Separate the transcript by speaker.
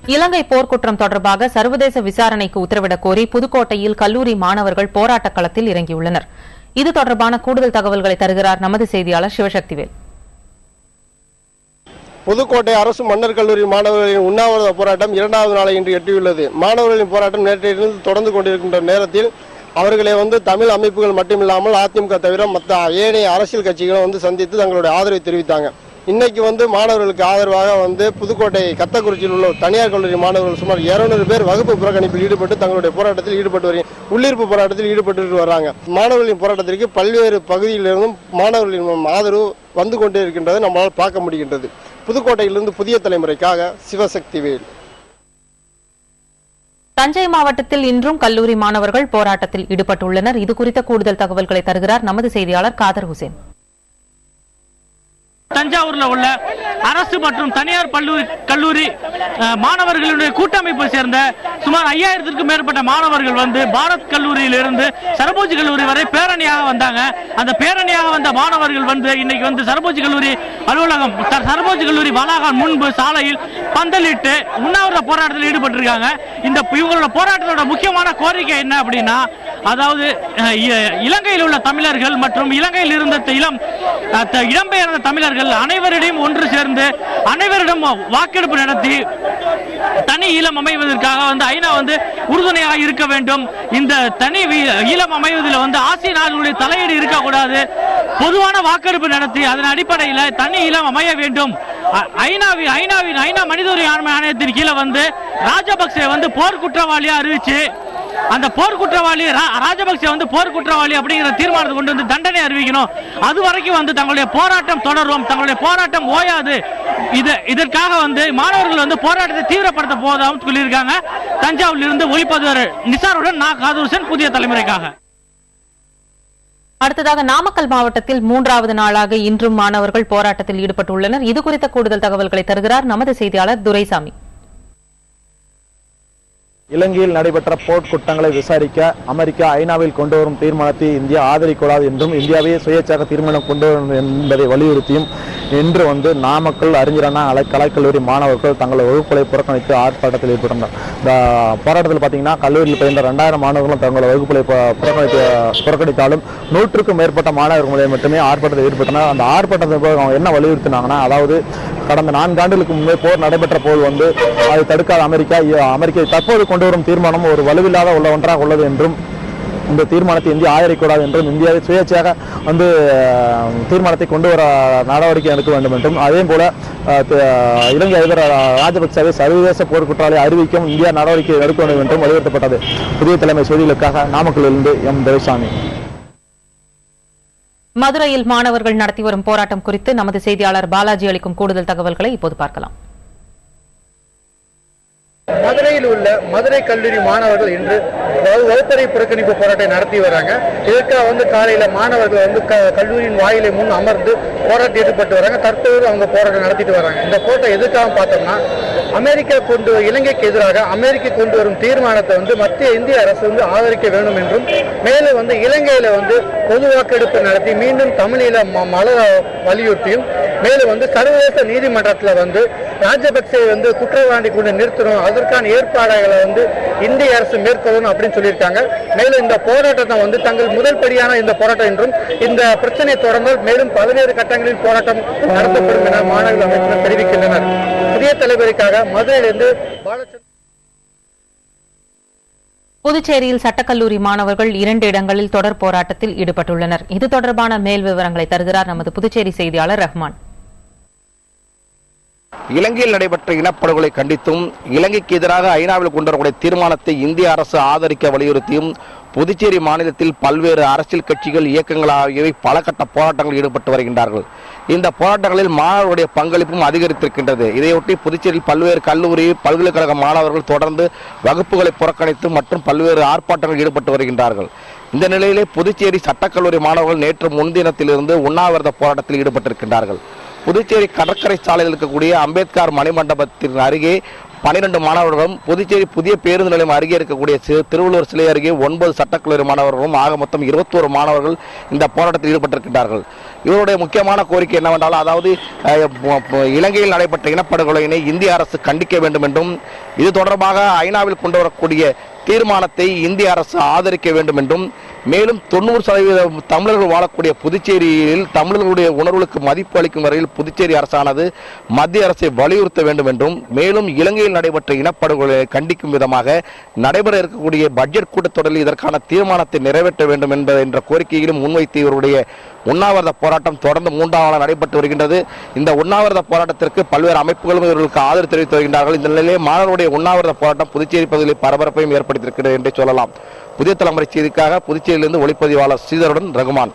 Speaker 1: இலங்கை போர்க்குற்றம் தொடர்பாக சர்வதேச விசாரணைக்கு உத்தரவிடக் கோரி புதுக்கோட்டையில் கல்லூரி மாணவர்கள் போராட்டக் களத்தில் இறங்கியுள்ளனர். இது தொடர்பான கூடுதல் தகவல்களை தருகிறார் நமது செய்தியாளர் சிவசக்திவேல்.
Speaker 2: புதுக்கோட்டை அரசு மன்னர் கல்லூரி மாணவர்களின் உண்ணாவிரத போராட்டம் 2வது நாளை இன்று எட்டியுள்ளது. மாணவர்களின் போராட்டம் நேற்றையிலிருந்து தொடர்ந்து கொண்டிருக்கின்ற நேரத்தில் அவர்களை தமிழ் அமைப்புகள் மட்டுமில்லாமல் அதிமுக தவிர மற்ற ஏனைய அரசியல் கட்சிகளும் சந்தித்து தங்களுடைய ஆதரவை தெரிவித்தாங்க. இன்னைக்கு மாணவர்களுக்கு ஆதரவாக புதுக்கோட்டை கத்தக்குறிச்சியில் உள்ள தனியார் கல்லூரி மாணவர்கள் சுமார் 200 பேர் வகுப்பு புறக்கணிப்பில் ஈடுபட்டு தங்களுடைய போராட்டத்தில் ஈடுபட்டு உள்ளிருப்பு போராட்டத்தில் ஈடுபட்டு வராங்க. மாணவர்களின் போராட்டத்திற்கு பல்வேறு பகுதியிலிருந்தும் மாணவர்களின் ஆதரவு வந்து கொண்டே இருக்கின்றது நம்மளால் பார்க்க முடிகின்றது. புதுக்கோட்டையிலிருந்து புதிய தலைமுறைக்காக சிவசக்திவேல்.
Speaker 1: தஞ்சை மாவட்டத்தில் இன்றும் கல்லூரி மாணவர்கள் போராட்டத்தில் ஈடுபட்டுள்ளனர். இதுகுறித்த கூடுதல் தகவல்களை தருகிறார் நமது செய்தியாளர் காதர் ஹுசேன்.
Speaker 3: தஞ்சாவூர்ல உள்ள அரசு மற்றும் தனியார் கல்லூரி மாணவர்களுடைய கூட்டமைப்பை சேர்ந்த சுமார் 5000க்கும் மேற்பட்ட மாணவர்கள் பாரத் கல்லூரியிலிருந்து சரபோஜி கல்லூரி வரை பேரணியாக வந்தாங்க. அந்த பேரணியாக வந்த மாணவர்கள் இன்னைக்கு சரபோஜி கல்லூரி அலுவலகம் சரபோஜி கல்லூரி வளாகம் முன்பு சாலையில் பந்தலிட்டு உண்ணாவிரத போராட்டத்தில் ஈடுபட்டிருக்காங்க. இவங்களோட போராட்டத்தோட முக்கியமான கோரிக்கை என்ன அப்படின்னா, அதாவது இலங்கையில் உள்ள தமிழர்கள் மற்றும் இலங்கையில் இருந்த இடம்பெயர்ந்த தமிழர்கள் அனைவரிடையும் ஒன்று சேர்ந்து அனைவரிடம் வாக்கெடுப்பு நடத்தி தனி ஈழம் அமைவதற்காக ஐநா உறுதுணையாக இருக்க வேண்டும். இந்த தனி ஈழம் அமைவதில் ஆசிய நாடுகளுடைய தலையீடு இருக்கக்கூடாது. பொதுவான வாக்கெடுப்பு நடத்தி அதன் அடிப்படையில் தனி ஈழம் அமைய வேண்டும். ஐநா மனித உரிமை ஆணையத்தின் கீழே ராஜபக்சே போர் குற்றவாளியா அறிவிச்சு அந்த போர் குற்றவாளி ராஜபக்சே போர் குற்றவாளி அப்படிங்கிற தீர்மானத்தை கொண்டு தண்டனை அறிவிக்கணும். அது வரைக்கும் தங்களுடைய போராட்டம் தொடரும், தங்களுடைய போராட்டம் ஓயாது. இதற்காக மாணவர்கள் போராட்டத்தை தீவிரப்படுத்த போவதாகவும் சொல்லியிருக்காங்க. தஞ்சாவூரில் இருந்து ஒளிப்பதிவர் நிசாருடன் நான் காதூசன், புதிய தலைமுறைக்காக.
Speaker 1: அடுத்ததாக நாமக்கல் மாவட்டத்தில் 3வது நாளாக இன்றும் மாணவர்கள் போராட்டத்தில் ஈடுபட்டுள்ளனர். இதுகுறித்த கூடுதல் தகவல்களை தருகிறார் நமது செய்தியாளர் துரைசாமி.
Speaker 4: இலங்கையில் நடைபெற்ற போர்க்குற்றங்களை விசாரிக்க அமெரிக்கா ஐநாவில் கொண்டு வரும் தீர்மானத்தை இந்தியா ஆதரிக்கூடாது என்றும் இந்தியாவே சுயேட்சாக தீர்மானம் கொண்டு வரும் என்பதை வலியுறுத்தியும் இன்று நாமக்கல் அறிஞர் அண்ணா கலைக்கல்லூரி மாணவர்கள் தங்கள் வகுப்புகளை புறக்கணித்து ஆர்ப்பாட்டத்தில் ஈடுபட்டனர். இந்த போராட்டத்தில் பார்த்தீங்கன்னா கல்லூரியில் பயின்ற 2000 மாணவர்களும் தங்கள் வகுப்புகளை புறக்கணித்தாலும் 100க்கும் மேற்பட்ட மாணவர்கள் மட்டுமே ஆர்ப்பாட்டத்தில் ஈடுபட்டனர். அந்த ஆர்ப்பாட்டத்தின் போது அவங்க என்ன வலியுறுத்தினாங்கன்னா, அதாவது கடந்த 4 ஆண்டுகளுக்கு முன்பே போர் நடைபெற்ற போது அதை தடுக்காத அமெரிக்கா தற்போது கொண்டு வரும் தீர்மானம் ஒரு வலுவில்லாத ஒன்றாக உள்ளது என்றும் இந்த தீர்மானத்தை இந்தியா ஆதரிக்கூடாது என்றும் இந்தியாவை சுயேட்சையாக தீர்மானத்தை கொண்டு வர நடவடிக்கை எடுக்க வேண்டும் என்றும் அதே போல இலங்கை அதிபர் ராஜபக்சேவை சர்வதேச போர் குற்றவாளி அறிவிக்கும் இந்தியா நடவடிக்கை எடுக்க வேண்டும் என்றும் வலியுறுத்தப்பட்டது. புதிய தலைமை செய்திகளுக்காக நாமக்கல்லிலிருந்து எம் துரைசாமி.
Speaker 1: மதுரையில் மாணவர்கள் நடத்தி வரும் போராட்டம் குறித்து நமது செய்தியாளர் பாலாஜி அளிக்கும் கூடுதல் தகவல்களை இப்போது பார்க்கலாம்.
Speaker 5: மதுரையில் உள்ள மதுரை கல்லூரி மாணவர்கள் இன்று வகுப்பறை புறக்கணிப்பு போராட்டம் நடத்தி வராங்க. இதற்காக காலையில மாணவர்கள் கல்லூரியின் வாயிலை முன் அமர்ந்து போராட்டம் ஈடுபட்டு வராங்க. தற்போது அவங்க போராட்டம் நடத்திட்டு வராங்க. இந்த போராட்டம் எதுக்காக பார்த்தோம்னா, அமெரிக்கா இலங்கைக்கு எதிராக அமெரிக்கா கொண்டு வரும் தீர்மானத்தை மத்திய இந்திய அரசு ஆதரிக்க வேண்டும் என்றும், மேலும் இலங்கையில பொது வாக்கெடுப்பு நடத்தி மீண்டும் தமிழீழ மலர வலியுறுத்தியும், மேலும் சர்வதேச நீதிமன்றத்தில் ராஜபக்சே குற்றவாளி கொண்டு நிறுத்தணும், அதற்கான ஏற்பாடுகளை இந்திய அரசு மேற்கொள்ளணும் அப்படின்னு சொல்லியிருக்காங்க. மேலும் இந்த போராட்டத்தை தங்கள் முதல் படியான இந்த போராட்டம் என்றும், இந்த பிரச்சனை தொடர்ந்தால் மேலும் பல்வேறு கட்டங்களில் போராட்டம் நடத்தப்படும் என மாணவர்கள் அமைப்பினர் தெரிவிக்கின்றனர். புதிய தலைவருக்காக மதுரையிலிருந்து பாலச்சந்திரன்.
Speaker 1: புதுச்சேரியில் சட்டக்கல்லூரி மாணவர்கள் 2 இடங்களில் தொடர் போராட்டத்தில் ஈடுபட்டுள்ளனர். இது தொடர்பான மேல் விவரங்களை தருகிறார் நமது புதுச்சேரி செய்தியாளர் ரஹ்மான்.
Speaker 6: இலங்கையில் நடைபெற்ற இனப்படுகொலை கண்டித்தும் இலங்கைக்கு எதிராக ஐநாவில் கொண்டு வரக்கூடிய தீர்மானத்தை இந்திய அரசு ஆதரிக்க வலியுறுத்தியும் புதுச்சேரி மாநிலத்தில் பல்வேறு அரசியல் கட்சிகள், இயக்கங்கள் ஆகியவை பல கட்ட போராட்டங்களில் ஈடுபட்டு வருகின்றார்கள். இந்த போராட்டங்களில் மாணவர்களுடைய பங்களிப்பும் அதிகரித்திருக்கின்றது. இதையொட்டி புதுச்சேரியில் பல்வேறு கல்லூரி, பல்கலைக்கழக மாணவர்கள் தொடர்ந்து வகுப்புகளை புறக்கணித்து மற்றும் பல்வேறு ஆர்ப்பாட்டங்களில் ஈடுபட்டு வருகின்றார்கள். இந்த நிலையிலே புதுச்சேரி சட்டக்கல்லூரி மாணவர்கள் நேற்று முன்தினத்திலிருந்து உண்ணாவிரத போராட்டத்தில் ஈடுபட்டிருக்கின்றார்கள். புதுச்சேரி கடற்கரை சாலையில் இருக்கக்கூடிய அம்பேத்கர் மணிமண்டபத்தின் அருகே 12 மாணவர்களும், புதுச்சேரி புதிய பேருந்து நிலையம் அருகே இருக்கக்கூடிய திருவள்ளுவர் சிலை அருகே 9 சட்டக்கல்லூரி மாணவர்களும் ஆக மொத்தம் 21 மாணவர்கள் இந்த போராட்டத்தில் ஈடுபட்டிருக்கிறார்கள். இவருடைய முக்கியமான கோரிக்கை என்னவென்றால், அதாவது இலங்கையில் நடைபெற்ற இனப்படுகொலையினை இந்திய அரசு கண்டிக்க வேண்டும் என்றும், இது தொடர்பாக ஐநாவில் கொண்டு வரக்கூடிய தீர்மானத்தை இந்திய அரசு ஆதரிக்க வேண்டும் என்றும், மேலும் 90% தமிழர்கள் வாழக்கூடிய புதுச்சேரியில் தமிழர்களுடைய உணர்வுகளுக்கு மதிப்பு அளிக்கும் வரையில் புதுச்சேரி அரசானது மத்திய அரசை வலியுறுத்த வேண்டும் என்றும், மேலும் இலங்கையில் நடைபெற்ற இனப்படுகொலையை கண்டிக்கும் விதமாக நடைபெற இருக்கக்கூடிய பட்ஜெட் கூட்டத்தொடரில் இதற்கான தீர்மானத்தை நிறைவேற்ற வேண்டும் என்ற கோரிக்கையிலும் முன்வைத்து இவருடைய உண்ணாவிரத போராட்டம் தொடர்ந்து 3ஆம் நாள் நடைபெற்று வருகின்றது. இந்த உண்ணாவிரத போராட்டத்திற்கு பல்வேறு அமைப்புகளும் இவர்களுக்கு ஆதரவு தெரிவித்து வருகின்றார்கள். இந்த நிலையிலே மாணவர்களுடைய உண்ணாவிரத போராட்டம் புதுச்சேரி பகுதியில் பரபரப்பையும் ஏற்படுத்தியிருக்கிறது என்று சொல்லலாம். புதிய தலைமுறை செய்திக்காக புதுச்சேரியிலிருந்து ஒளிப்பதிவாளர் ஸ்ரீதருடன் ரகுமான்.